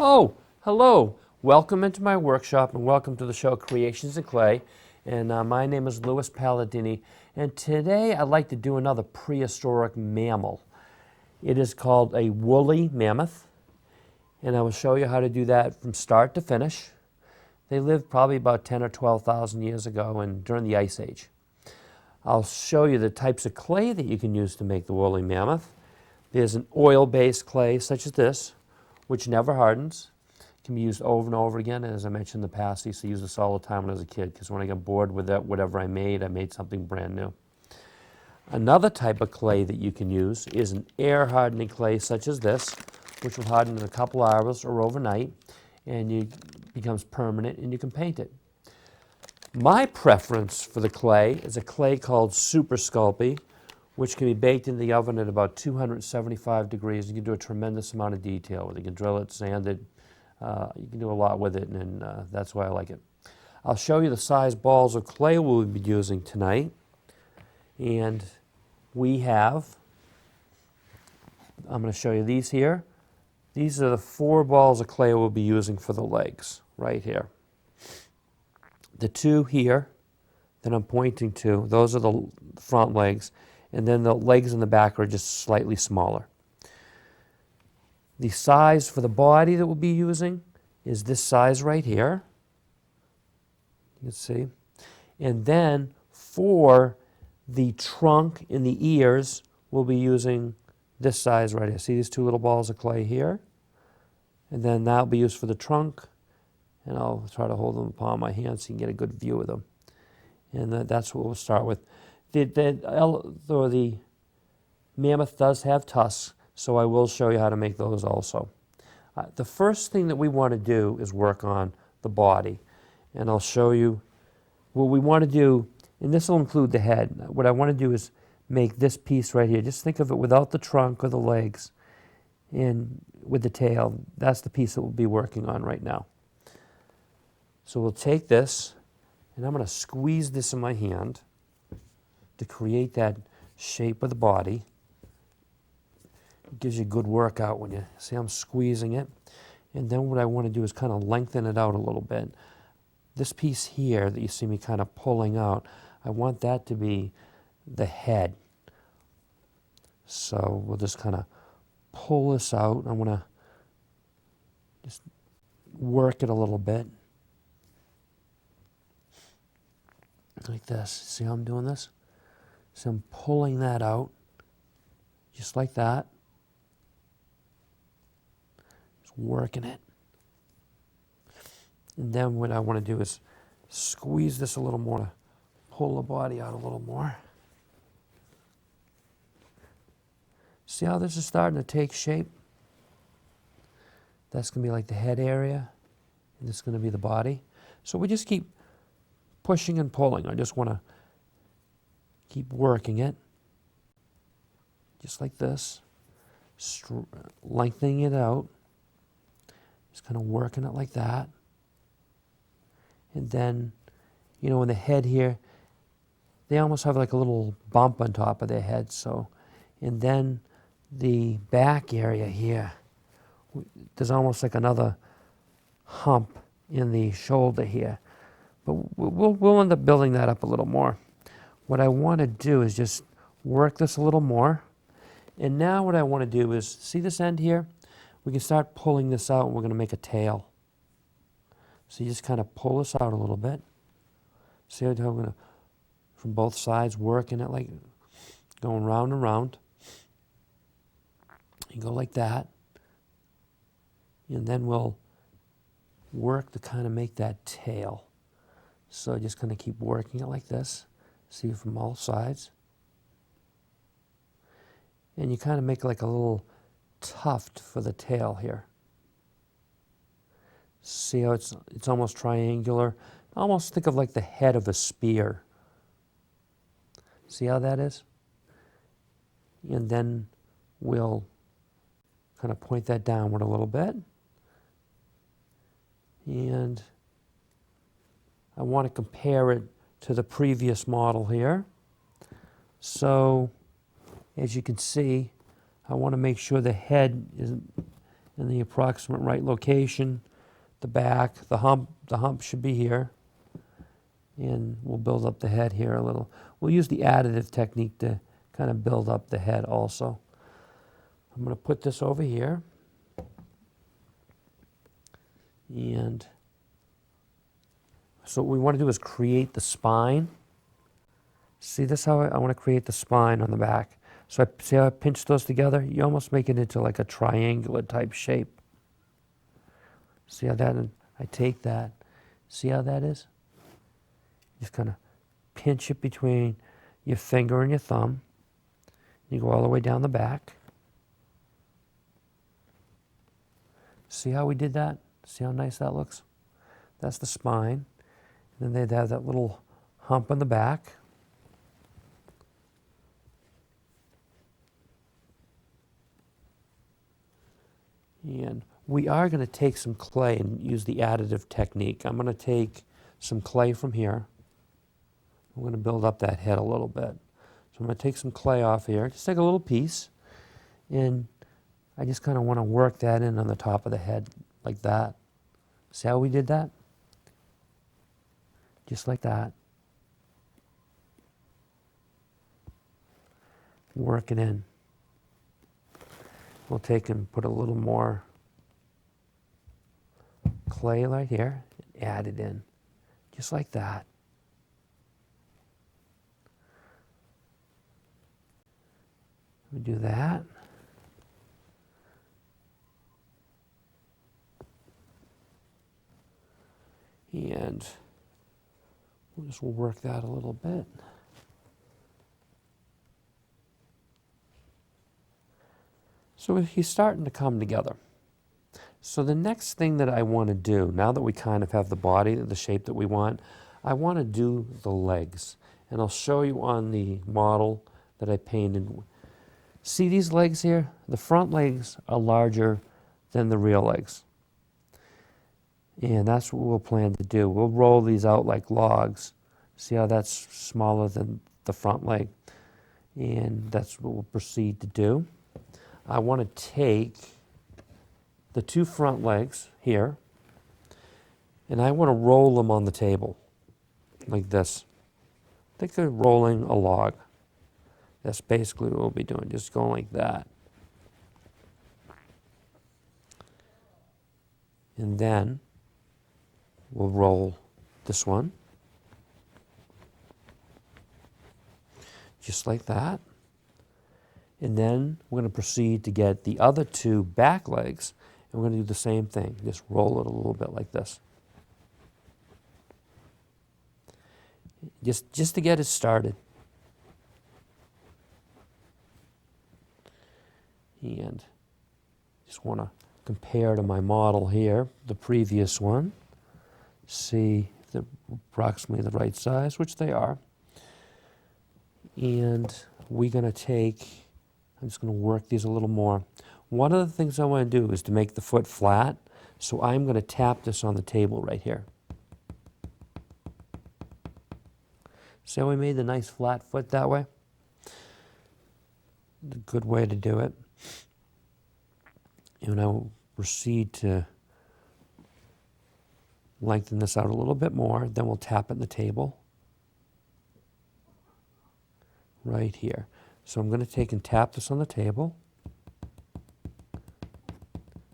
Oh, hello. Welcome into my workshop and welcome to the show Creations in Clay. And my name is Louis Palladini. And today I'd like to do another prehistoric mammal. It is called a woolly mammoth. And I will show you how to do that from start to finish. They lived probably about 10 or 12,000 years ago and during the Ice Age. I'll show you the types of clay that you can use to make the woolly mammoth. There's an oil-based clay such as this, which never hardens. It can be used over and over again. And as I mentioned in the past, I used to use this all the time when I was a kid because when I got bored with that, whatever I made something brand new. Another type of clay that you can use is an air-hardening clay such as this, which will harden in a couple hours or overnight, and it becomes permanent and you can paint it. My preference for the clay is a clay called Super Sculpey, which can be baked in the oven at about 275 degrees. You can do a tremendous amount of detail with it. You can drill it, sand it, you can do a lot with it, and that's why I like it. I'll show you the size balls of clay we'll be using tonight. And we have, I'm going to show you these here. These are the 4 balls of clay we'll be using for the legs, right here. The 2 here that I'm pointing to, those are the front legs, and then the legs in the back are just slightly smaller. The size for the body that we'll be using is this size right here. You can see. And then for the trunk and the ears, we'll be using this size right here. See these 2 little balls of clay here? And then that'll be used for the trunk. And I'll try to hold them in the palm of my hand so you can get a good view of them. And that's what we'll start with. The mammoth does have tusks, so I will show you how to make those also. The first thing that we want to do is work on the body. And I'll show you what we want to do, and this will include the head. What I want to do is make this piece right here. Just think of it without the trunk or the legs and with the tail. That's the piece that we'll be working on right now. So we'll take this, and I'm going to squeeze this in my hand to create that shape of the body. It gives you a good workout when you see I'm squeezing it. And then what I want to do is kind of lengthen it out a little bit. This piece here that you see me kind of pulling out, I want that to be the head. So we'll just kind of pull this out. I want to just work it a little bit. Like this. See how I'm doing this? So I'm pulling that out, just like that. Just working it. And then what I want to do is squeeze this a little more to pull the body out a little more. See how this is starting to take shape? That's going to be like the head area, and this is going to be the body. So we just keep pushing and pulling. I just want to keep working it, just like this, lengthening it out, just kind of working it like that. And then, you know, in the head here, they almost have like a little bump on top of their head. So, and then the back area here, there's almost like another hump in the shoulder here. But we'll end up building that up a little more. What I want to do is just work this a little more. And now what I want to do is, see this end here? We can start pulling this out and we're going to make a tail. So you just kind of pull this out a little bit. See how I'm going to, from both sides, working it like, going round and round. You go like that. And then we'll work to kind of make that tail. So just kind of keep working it like this. See from all sides. And you kind of make like a little tuft for the tail here. See how it's almost triangular? Almost think of like the head of a spear. See how that is? And then we'll kind of point that downward a little bit. And I want to compare it to the previous model here. So, as you can see, I want to make sure the head in the approximate right location. The back, the hump should be here. And we'll build up the head here a little. We'll use the additive technique to kind of build up the head also. I'm going to put this over here. And so what we want to do is create the spine. See, this is how I want to create the spine on the back. So see how I pinch those together? You almost make it into like a triangular type shape. See how that, I take that. See how that is? Just kind of pinch it between your finger and your thumb. You go all the way down the back. See how we did that? See how nice that looks? That's the spine. And then they'd have that little hump on the back. And we are going to take some clay and use the additive technique. I'm going to take some clay from here. I'm going to build up that head a little bit. So I'm going to take some clay off here. Just take a little piece. And I just kind of want to work that in on the top of the head like that. See how we did that? Just like that. Work it in. We'll take and put a little more clay right here and add it in. Just like that. We do that. And we'll just work that a little bit. So he's starting to come together. So the next thing that I want to do, now that we kind of have the body, the shape that we want, I want to do the legs. And I'll show you on the model that I painted. See these legs here? The front legs are larger than the rear legs. And that's what we'll plan to do. We'll roll these out like logs. See how that's smaller than the front leg? And that's what we'll proceed to do. I want to take the two front legs here, and I want to roll them on the table like this. Think of rolling a log. That's basically what we'll be doing, just going like that. And then we'll roll this one, just like that. And then we're going to proceed to get the other two back legs, and we're going to do the same thing. Just roll it a little bit like this. Just to get it started. And just want to compare to my model here, the previous one. See if they're approximately the right size, which they are. And we're going to take, I'm just going to work these a little more. One of the things I want to do is to make the foot flat, so I'm going to tap this on the table right here. See how we made the nice flat foot that way? A good way to do it. And I will proceed to lengthen this out a little bit more, then we'll tap it in the table right here. So I'm going to take and tap this on the table.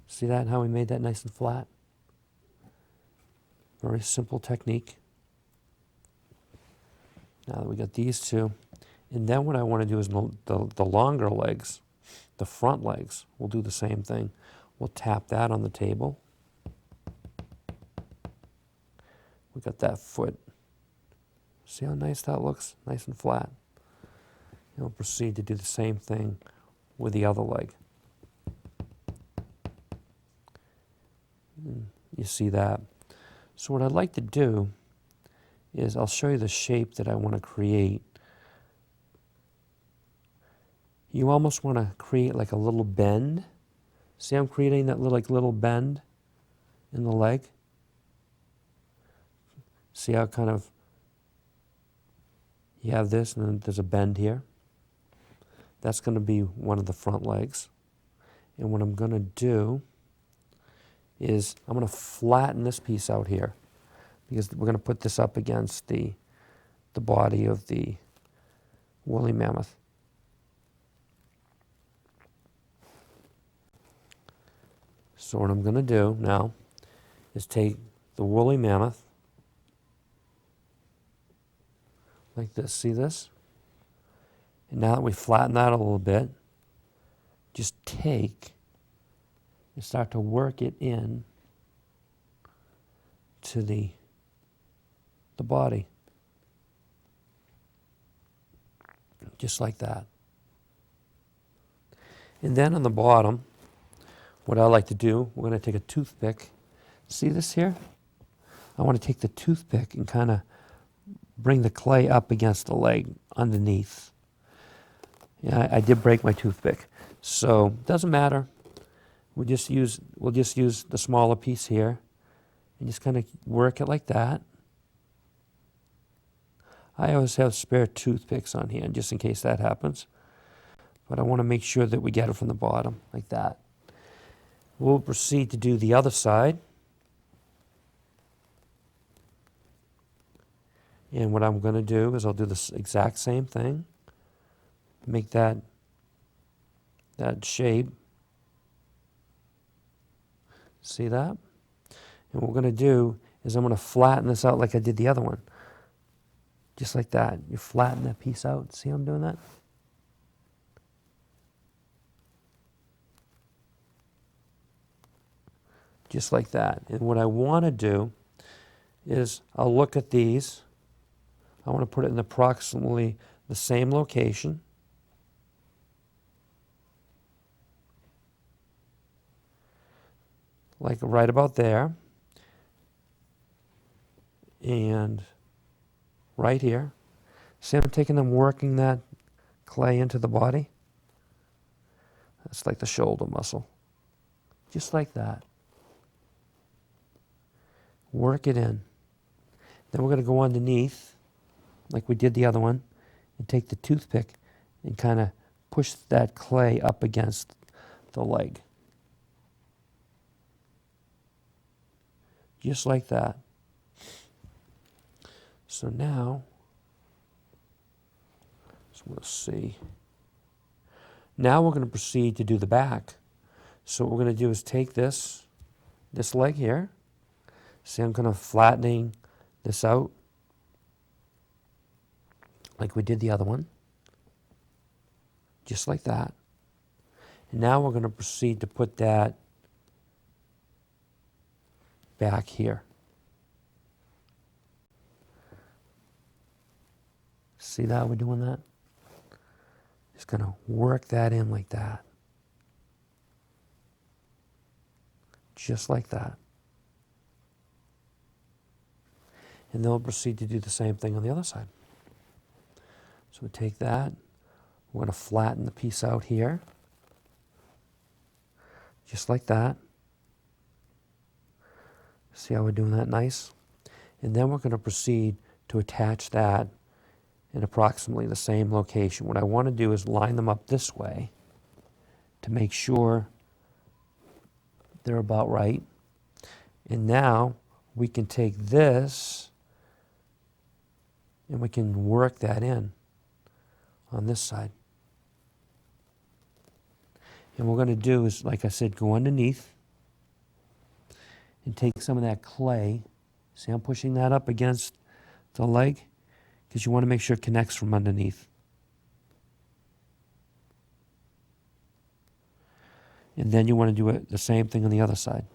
See that, how we made that nice and flat? Very simple technique. Now that we got these two, and then what I want to do is the longer legs, the front legs, we'll do the same thing. We'll tap that on the table. We got that foot. See how nice that looks? Nice and flat. And we'll proceed to do the same thing with the other leg. You see that? So what I'd like to do is I'll show you the shape that I want to create. You almost want to create like a little bend. See, I'm creating that little bend in the leg. See how kind of you have this and then there's a bend here. That's going to be one of the front legs. And what I'm going to do is I'm going to flatten this piece out here because we're going to put this up against the body of the woolly mammoth. So what I'm going to do now is take the woolly mammoth like this. See this? And now that we flatten that a little bit, just take and start to work it in to the body. Just like that. And then on the bottom, what I like to do, we're going to take a toothpick. See this here? I want to take the toothpick and kind of bring the clay up against the leg underneath. Yeah, I did break my toothpick, so it doesn't matter. We'll just use the smaller piece here and just kind of work it like that. I always have spare toothpicks on hand just in case that happens. But I want to make sure that we get it from the bottom like that. We'll proceed to do the other side. And what I'm going to do is I'll do the exact same thing. Make that shape. See that? And what we're going to do is I'm going to flatten this out like I did the other one. Just like that. You flatten that piece out. See how I'm doing that? Just like that. And what I want to do is I'll look at these. I want to put it in approximately the same location. Like right about there. And right here. See, I'm taking them, working that clay into the body. That's like the shoulder muscle. Just like that. Work it in. Then we're going to go underneath, like we did the other one, and take the toothpick and kind of push that clay up against the leg. Just like that. So now, so we'll see. Now we're going to proceed to do the back. So what we're going to do is take this leg here. See, I'm kind of flattening this out like we did the other one. Just like that. And now we're going to proceed to put that back here. See how we're doing that? Just going to work that in like that. Just like that. And then we'll proceed to do the same thing on the other side. So we take that, we're going to flatten the piece out here. Just like that. See how we're doing that nice? And then we're going to proceed to attach that in approximately the same location. What I want to do is line them up this way to make sure they're about right. And now we can take this and we can work that in on this side. And what we're going to do is, like I said, go underneath and take some of that clay. See, I'm pushing that up against the leg because you want to make sure it connects from underneath. And then you want to do it the same thing on the other side.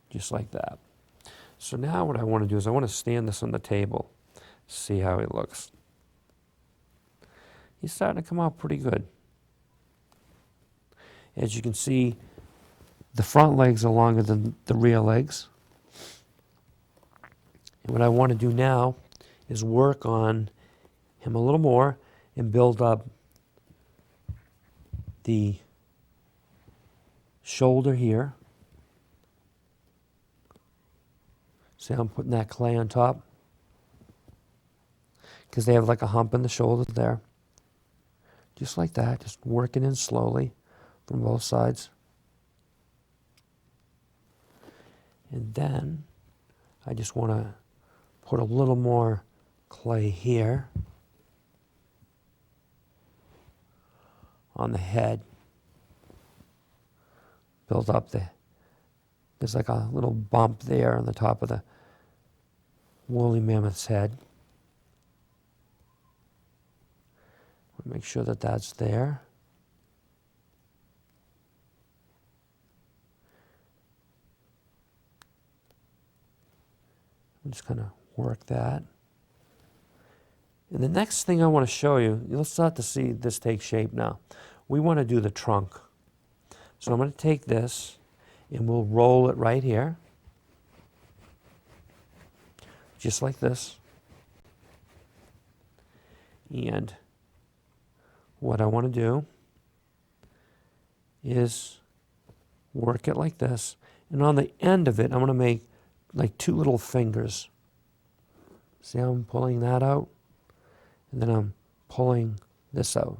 Just like that. So now what I want to do is I want to stand this on the table, see how it looks. He's starting to come out pretty good. As you can see, the front legs are longer than the rear legs. And what I want to do now is work on him a little more and build up the shoulder here. See how I'm putting that clay on top? Because they have like a hump in the shoulder there. Just like that, just work it in slowly from both sides. And then I just want to put a little more clay here on the head. Build up there's like a little bump there on the top of the woolly mammoth's head. Make sure that that's there. I'm just going to work that. And the next thing I want to show you, you'll start to see this take shape now. We want to do the trunk. So I'm going to take this and we'll roll it right here. Just like this. And what I want to do is work it like this. And on the end of it, I'm going to make like two little fingers. See how I'm pulling that out? And then I'm pulling this out.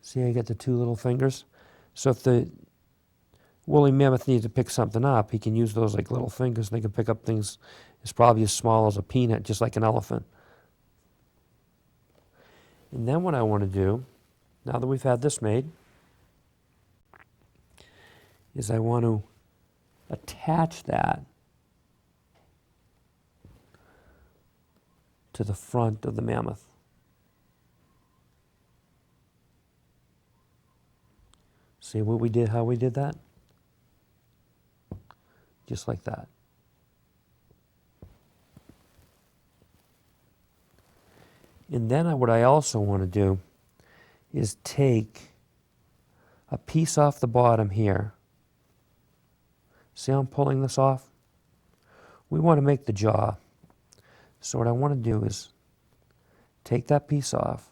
See how you get the two little fingers? So if the woolly mammoth needs to pick something up, he can use those like little fingers. They can pick up things as probably as small as a peanut, just like an elephant. And then what I want to do, now that we've had this made, is I want to attach that to the front of the mammoth. See what we did, how we did that? Just like that. And then what I also want to do is take a piece off the bottom here. See how I'm pulling this off? We want to make the jaw. So what I want to do is take that piece off.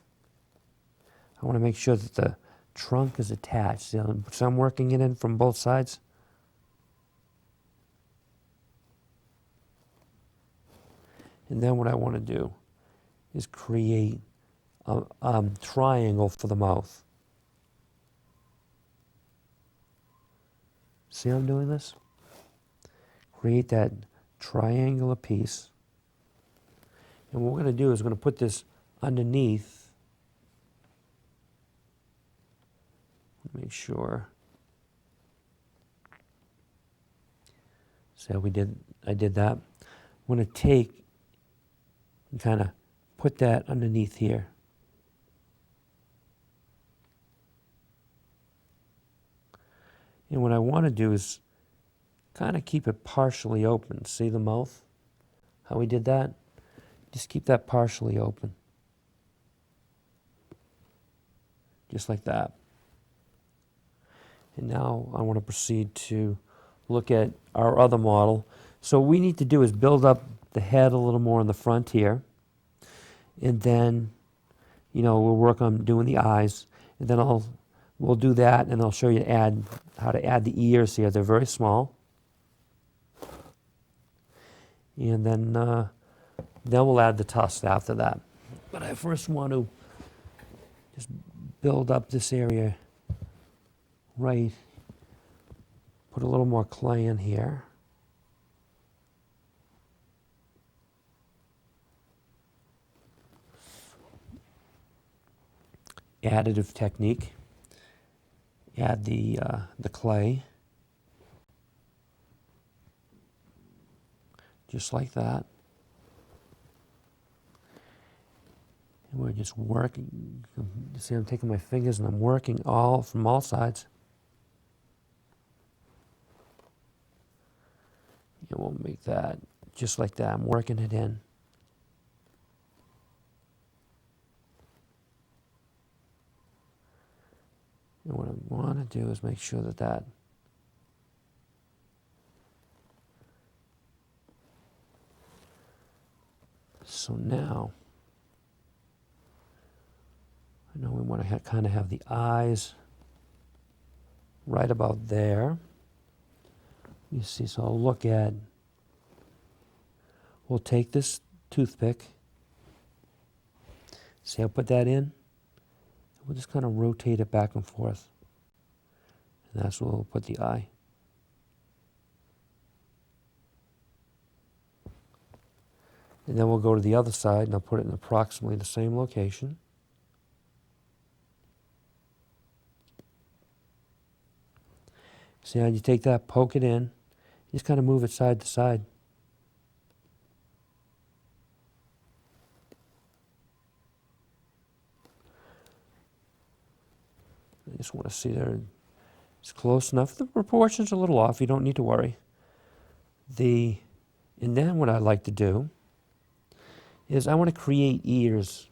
I want to make sure that the trunk is attached. So I'm working it in from both sides. And then what I want to do is create a triangle for the mouth. See how I'm doing this? Create that triangular piece. And what we're going to do is we're going to put this underneath. Make sure. See how I did that? I'm going to take and kind of put that underneath here. And what I want to do is kind of keep it partially open. See the mouth? How we did that? Just keep that partially open. Just like that. And now I want to proceed to look at our other model. So what we need to do is build up the head a little more in the front here. And then, we'll work on doing the eyes. And then we'll do that, and I'll show you how to add the ears here. They're very small. And then we'll add the tusks after that. But I first want to just build up this area right. Put a little more clay in here. Additive technique. Add the clay. Just like that. And we're just working. You see, I'm taking my fingers and I'm working from all sides. And we'll make that just like that. I'm working it in. And what I want to do is make sure that so now, I know we want to kind of have the eyes right about there. You see, so we'll take this toothpick. See, I'll put that in. We'll just kind of rotate it back and forth. And that's where we'll put the eye. And then we'll go to the other side, and I'll put it in approximately the same location. See how you take that, poke it in, just kind of move it side to side. I just want to see there. It's close enough. The proportions are a little off. You don't need to worry. And then what I like to do is I want to create ears.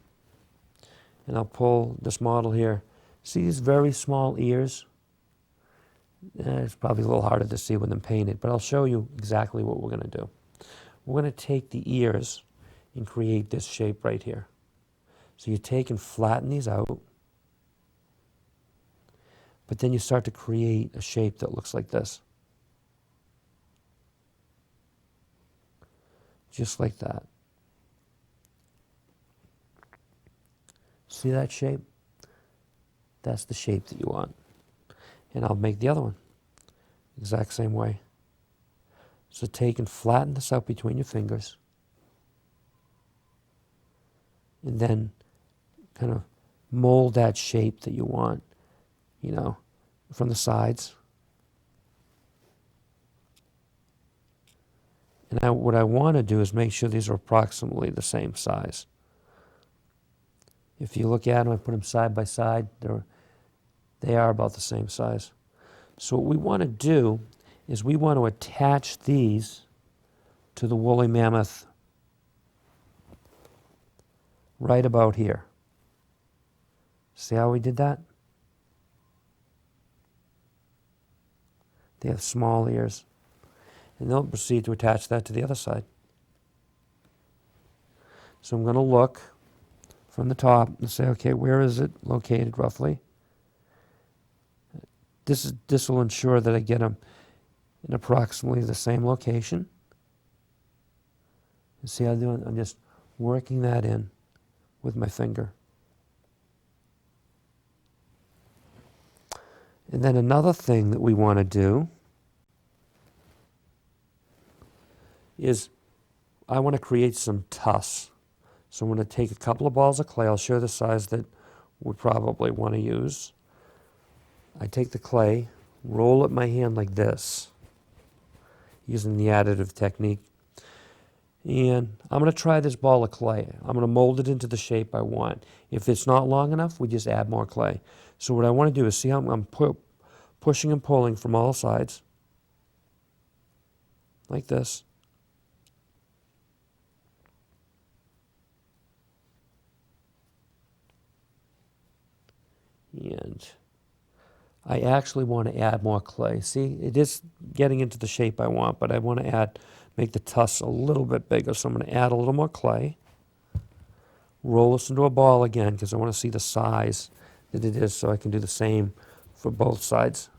And I'll pull this model here. See these very small ears? It's probably a little harder to see with them painted, but I'll show you exactly what we're going to do. We're going to take the ears and create this shape right here. So you take and flatten these out, but then you start to create a shape that looks like this. Just like that. See that shape? That's the shape that you want. And I'll make the other one exact same way. So take and flatten this out between your fingers. And then kind of mold that shape that you want, you know, from the sides. And what I want to do is make sure these are approximately the same size. If you look at them, I put them side by side, they are about the same size. So what we want to do is we want to attach these to the woolly mammoth right about here. See how we did that? They have small ears. And they'll proceed to attach that to the other side. So I'm going to look from the top and say, okay, where is it located roughly? This will ensure that I get them in approximately the same location. You see how I'm doing? I'm just working that in with my finger. And then another thing that we want to do is I want to create some tusks. So I'm going to take a couple of balls of clay. I'll show the size that we probably want to use. I take the clay, roll it in my hand like this, using the additive technique. And I'm going to try this ball of clay. I'm going to mold it into the shape I want. If it's not long enough, we just add more clay. So what I want to do is see how I'm pushing and pulling from all sides, like this. And I actually want to add more clay. See, it is getting into the shape I want, but I want to make the tusks a little bit bigger. So I'm going to add a little more clay, roll this into a ball again because I want to see the size that it is so I can do the same for both sides.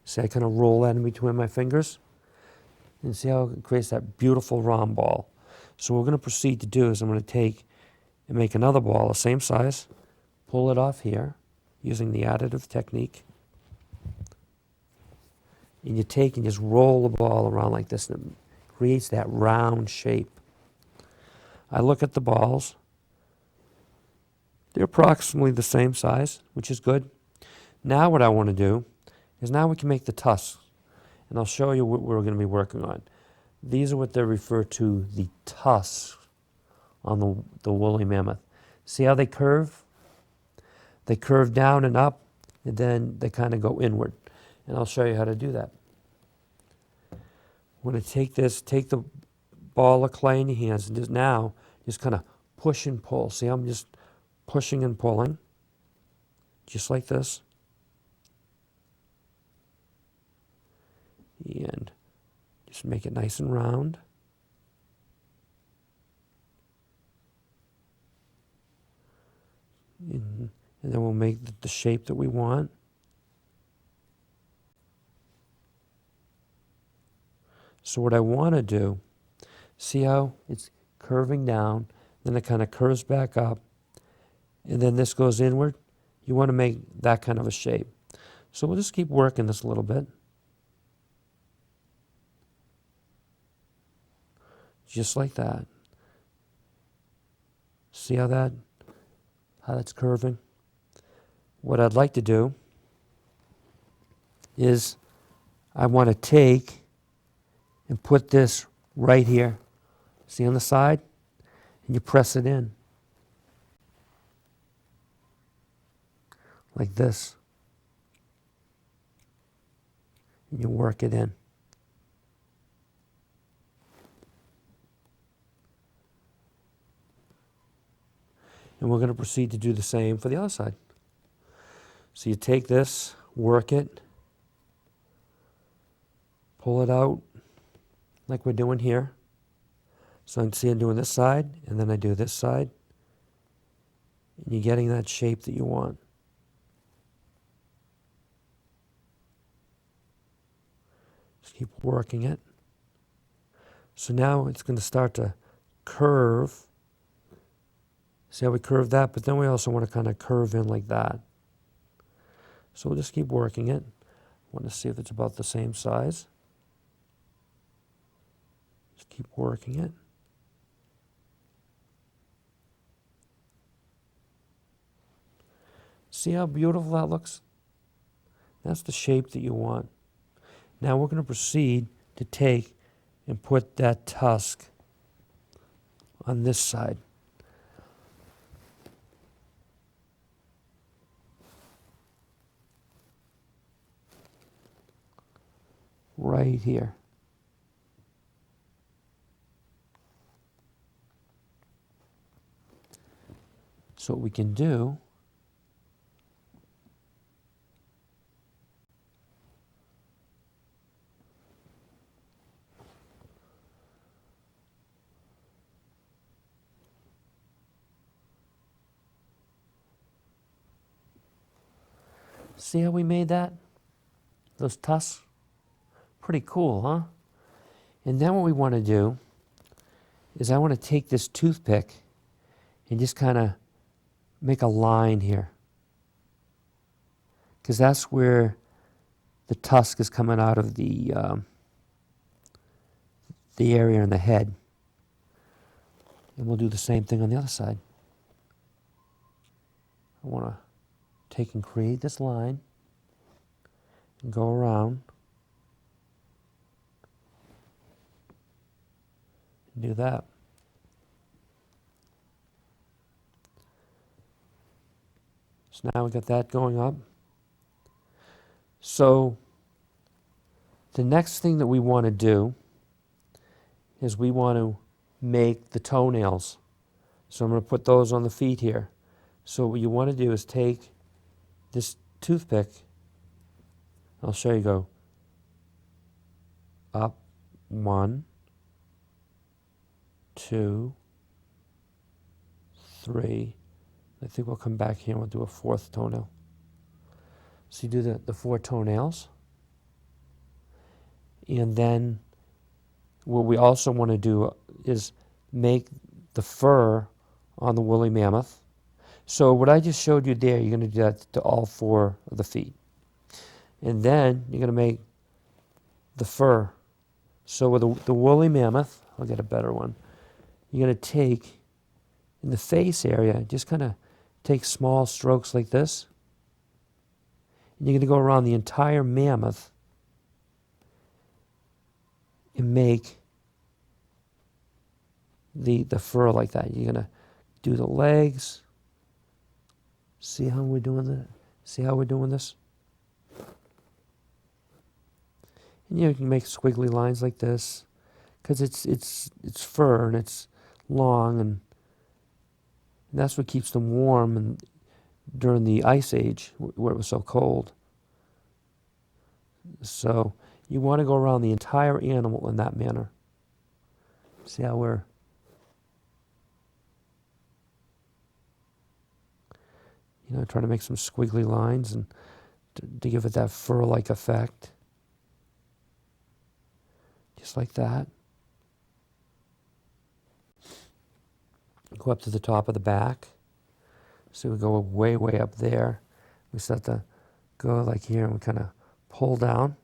See, I kind of roll that in between my fingers and see how it creates that beautiful round ball. So what we're going to proceed to do is I'm going to take and make another ball the same size, pull it off here using the additive technique. And you take and just roll the ball around like this, and it creates that round shape. I look at the balls. They're approximately the same size, which is good. Now what I want to do is now we can make the tusks. And I'll show you what we're going to be working on. These are what they refer to the tusks on the woolly mammoth. See how they curve? They curve down and up, and then they kind of go inward. And I'll show you how to do that. I'm going to take the ball of clay in your hands, and just kind of push and pull. See, I'm just pushing and pulling, just like this. And just make it nice and round. And then we'll make the shape that we want. So what I want to do, see how it's curving down, then it kind of curves back up, and then this goes inward. You want to make that kind of a shape. So we'll just keep working this a little bit. Just like that. See how that's curving? What I'd like to do is I want to take and put this right here. See on the side? And you press it in. Like this. And you work it in. And we're going to proceed to do the same for the other side. So you take this, work it, pull it out like we're doing here. So I can see I'm doing this side, and then I do this side. And you're getting that shape that you want. Just keep working it. So now it's going to start to curve. See how we curve that? But then we also want to kind of curve in like that. So we'll just keep working it. I want to see if it's about the same size. Just keep working it. See how beautiful that looks? That's the shape that you want. Now we're going to proceed to take and put that tusk on this side. Right here. So what we can do see how we made that? Those tusks? Pretty cool, huh? And then what we want to do is I want to take this toothpick and just kind of make a line here. Because that's where the tusk is coming out of the area in the head. And we'll do the same thing on the other side. I want to take and create this line and go around. And do that. So now we got that going up. So the next thing that we want to do is we want to make the toenails. So I'm going to put those on the feet here. So what you want to do is take this toothpick. I'll show you. Go up 1, 2, 3. I think we'll come back here and we'll do a 4th toenail. So you do the 4 toenails. And then what we also want to do is make the fur on the woolly mammoth. So what I just showed you there, you're going to do that to all 4 of the feet. And then you're going to make the fur. So with the woolly mammoth, I'll get a better one. You're going to take, in the face area, just kind of take small strokes like this. And you're going to go around the entire mammoth and make the fur like that. You're going to do the legs. See how we're doing that? See how we're doing this? And you can make squiggly lines like this because it's fur and it's long and that's what keeps them warm and during the ice age where it was so cold. So you want to go around the entire animal in that manner. See how we're trying to make some squiggly lines and to give it that fur-like effect. Just like that. Go up to the top of the back. So we go way, way up there. We start to go like here and we kind of pull down.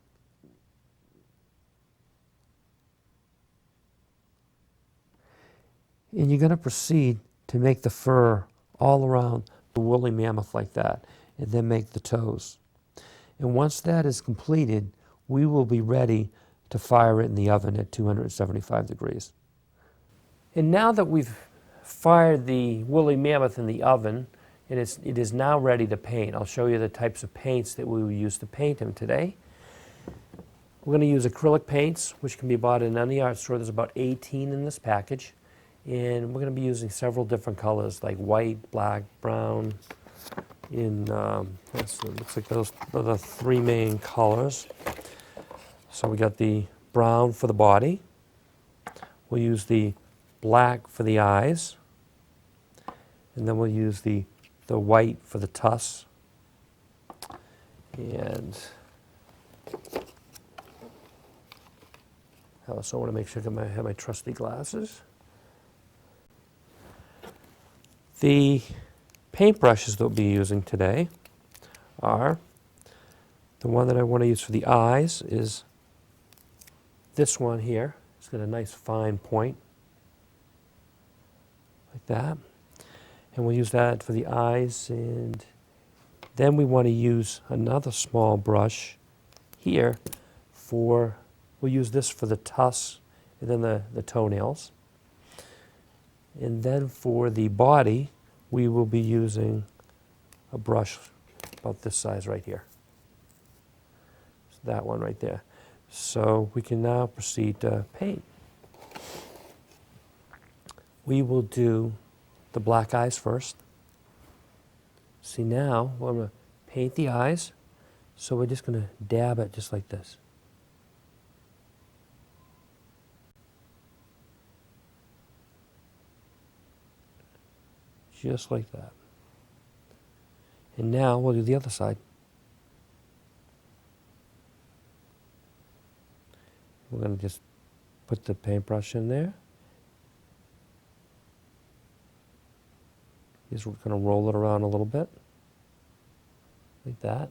And you're going to proceed to make the fur all around the woolly mammoth like that, and then make the toes. And once that is completed, we will be ready to fire it in the oven at 275 degrees. And now that we've fired the woolly mammoth in the oven, and it is now ready to paint. I'll show you the types of paints that we will use to paint him today. We're going to use acrylic paints, which can be bought in any art store. There's about 18 in this package. And we're going to be using several different colors like white, black, brown. It looks like those are the three main colors. So we got the brown for the body. We'll use the black for the eyes. And then we'll use the white for the tusks. And I also want to make sure I have my trusty glasses. The paintbrushes that we'll be using today are, the one that I want to use for the eyes is this one here. It's got a nice fine point, like that. And we'll use that for the eyes, and then we want to use another small brush here we'll use this for the tusks and then the toenails. And then for the body, we will be using a brush about this size right here. So that one right there. So we can now proceed to paint. We will do the black eyes first. See, now we're going to paint the eyes. So we're just going to dab it just like this. Just like that. And now we'll do the other side. We're going to just put the paintbrush in there. Just going to roll it around a little bit, like that.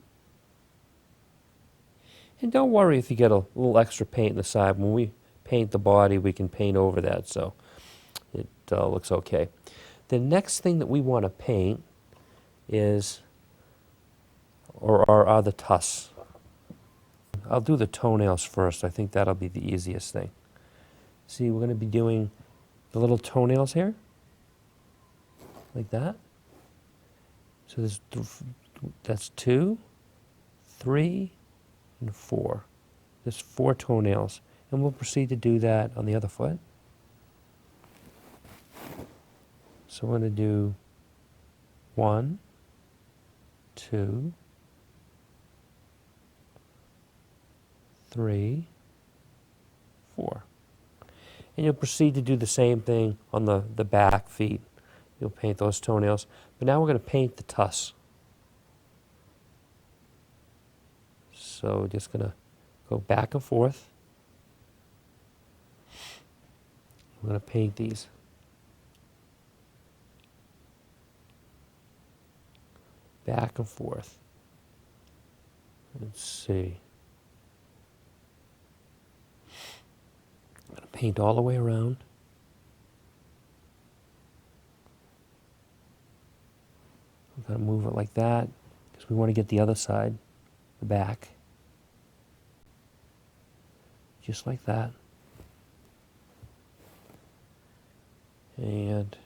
And don't worry if you get a little extra paint in the side. When we paint the body, we can paint over that, so it looks okay. The next thing that we want to paint is, are the tusks. I'll do the toenails first. I think that'll be the easiest thing. See, we're going to be doing the little toenails here, like that. So that's 2, 3, and 4. There's 4 toenails. And we'll proceed to do that on the other foot. So we're going to do 1, 2, 3, 4. And you'll proceed to do the same thing on the back feet. You'll paint those toenails. But now we're going to paint the tusks. So we're just going to go back and forth. We're going to paint these. Back and forth. Let's see. I'm going to paint all the way around. I'm going to move it like that because we want to get the other side, the back. Just like that. And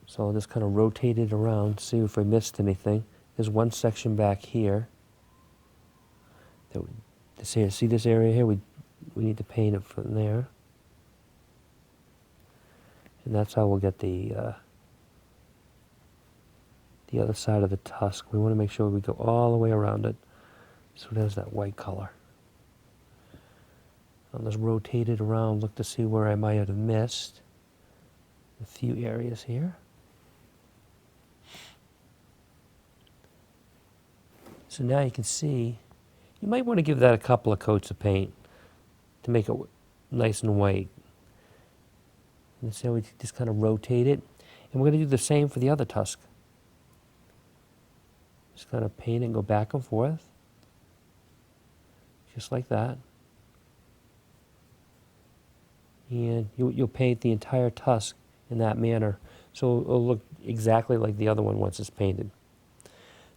so I'll just kind of rotate it around, see if I missed anything. There's one section back here. See this area here? We need to paint it from there. And that's how we'll get the other side of the tusk. We want to make sure we go all the way around it so it has that white color. I'll just rotate it around, look to see where I might have missed a few areas here. So now you can see, you might want to give that a couple of coats of paint to make it nice and white. And so we just kind of rotate it. And we're going to do the same for the other tusk. Just kind of paint and go back and forth. Just like that. And you'll paint the entire tusk in that manner, so it'll look exactly like the other one once it's painted.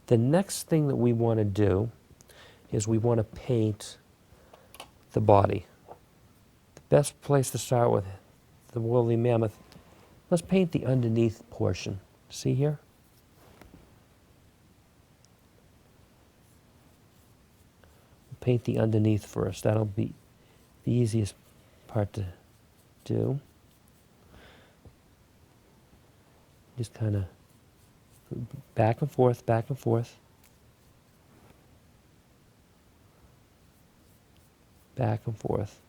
The next thing that we want to do is we want to paint the body. The best place to start with the woolly mammoth, let's paint the underneath portion. See here? Paint the underneath first. That'll be the easiest part to do. Just kind of back and forth, back and forth. Back and forth.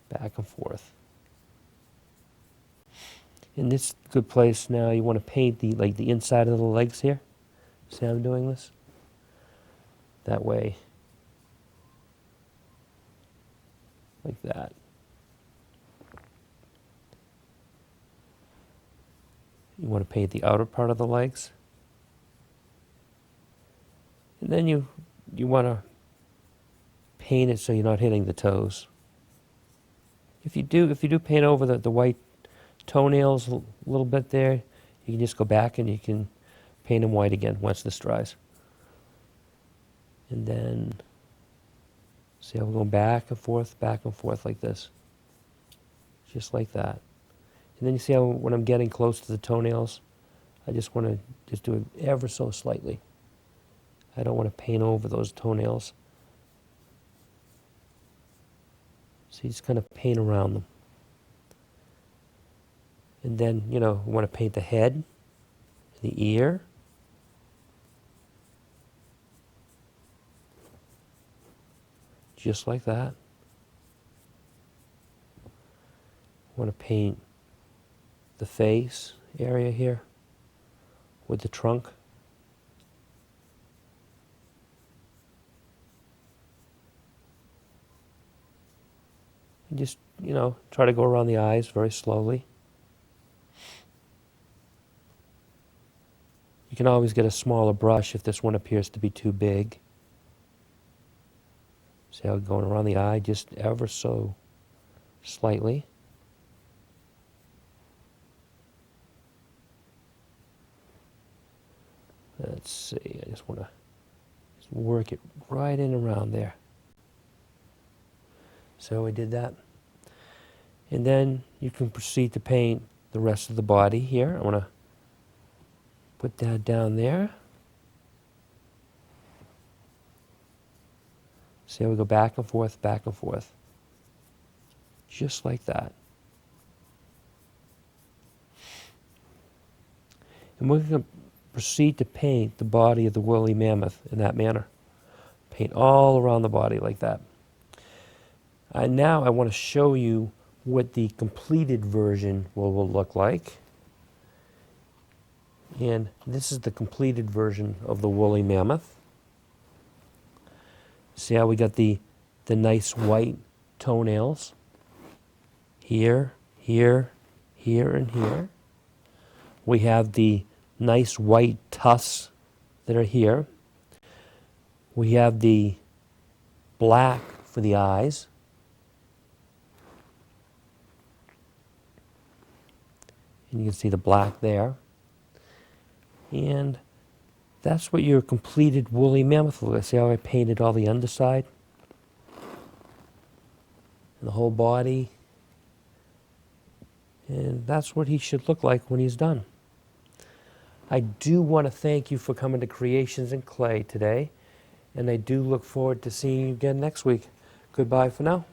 Back and forth. In this good place now, you want to paint the inside of the legs here. See how I'm doing this? That way. Like that. You want to paint the outer part of the legs. And then you want to paint it so you're not hitting the toes. If you do paint over the white toenails a little bit there, you can just go back and you can paint them white again once this dries. And then, see how we're going back and forth like this. Just like that. And then you see how when I'm getting close to the toenails, I just want to just do it ever so slightly. I don't want to paint over those toenails. So you just kind of paint around them. And then, we want to paint the head, the ear. Just like that. Want to paint the face area here with the trunk. And just, try to go around the eyes very slowly. You can always get a smaller brush if this one appears to be too big. See how I'm going around the eye just ever so slightly. Let's see, I just want to work it right in around there. So we did that. And then you can proceed to paint the rest of the body here. I want to put that down there. See how we go back and forth, just like that. And we're going to proceed to paint the body of the woolly mammoth in that manner. Paint all around the body like that. And now I want to show you what the completed version will look like. And this is the completed version of the woolly mammoth. See how we got the nice white toenails? Here, here, here, and here. We have the nice white tusks that are here. We have the black for the eyes. And you can see the black there. And that's what your completed woolly mammoth looks like. See how I painted all the underside? And the whole body. And that's what he should look like when he's done. I do want to thank you for coming to Creations in Clay today. And I do look forward to seeing you again next week. Goodbye for now.